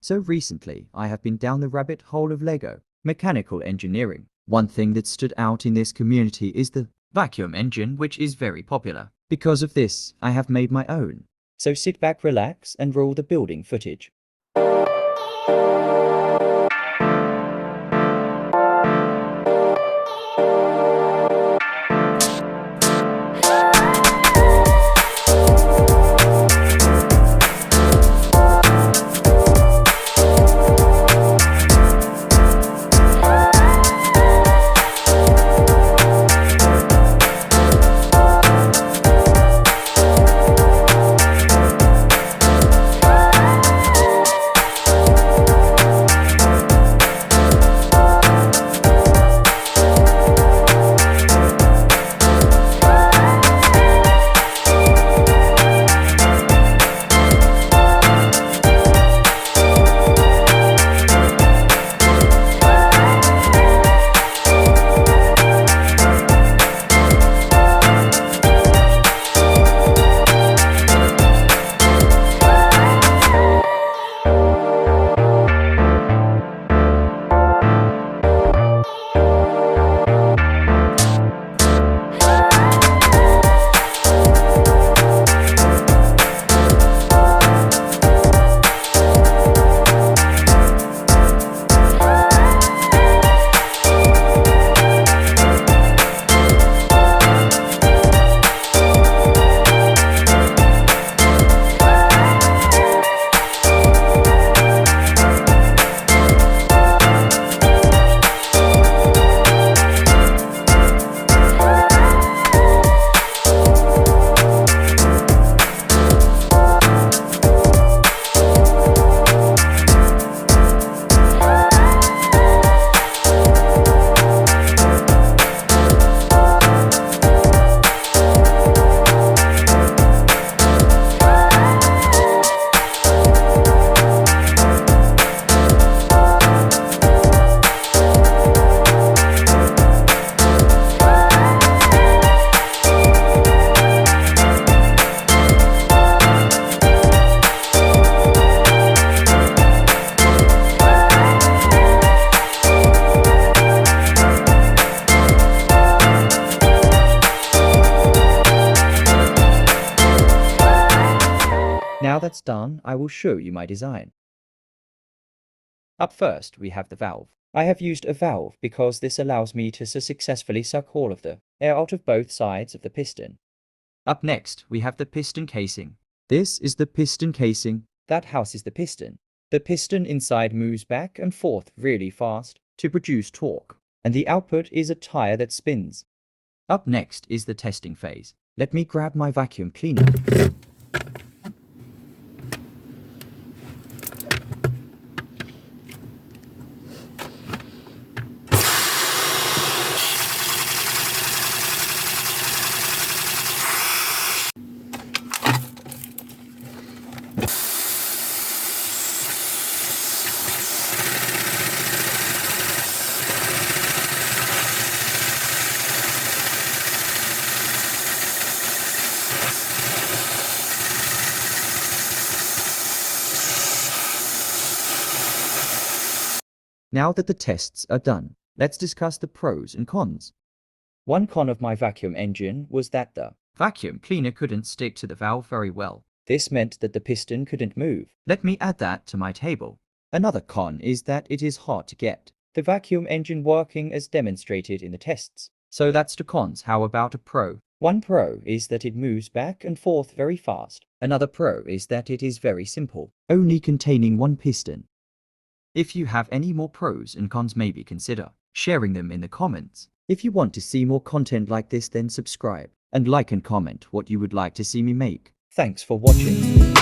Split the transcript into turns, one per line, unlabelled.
So recently, I have been down the rabbit hole of Lego mechanical engineering. One thing that stood out in this community is the vacuum engine, which is very popular. Because of this, I have made my own. So sit back, relax, and roll the building footage. Now that's done, I will show you my design. Up first, we have the valve. I have used a valve because this allows me to successfully suck all of the air out of both sides of the piston. Up next, we have the piston casing. This is the piston casing that houses the piston. The piston inside moves back and forth really fast to produce torque, and the output is a tire that spins. Up next is the testing phase. Let me grab my vacuum cleaner. Now that the tests are done, let's discuss the pros and cons. One con of my vacuum engine was that the vacuum cleaner couldn't stick to the valve very well. This meant that the piston couldn't move. Let me add that to my table. Another con is that it is hard to get the vacuum engine working as demonstrated in the tests. So that's the cons. How about a pro? One pro is that it moves back and forth very fast. Another pro is that it is very simple, only containing one piston. If you have any more pros and cons, maybe consider sharing them in the comments. If you want to see more content like this, then subscribe and like and comment what you would like to see me make. Thanks for watching.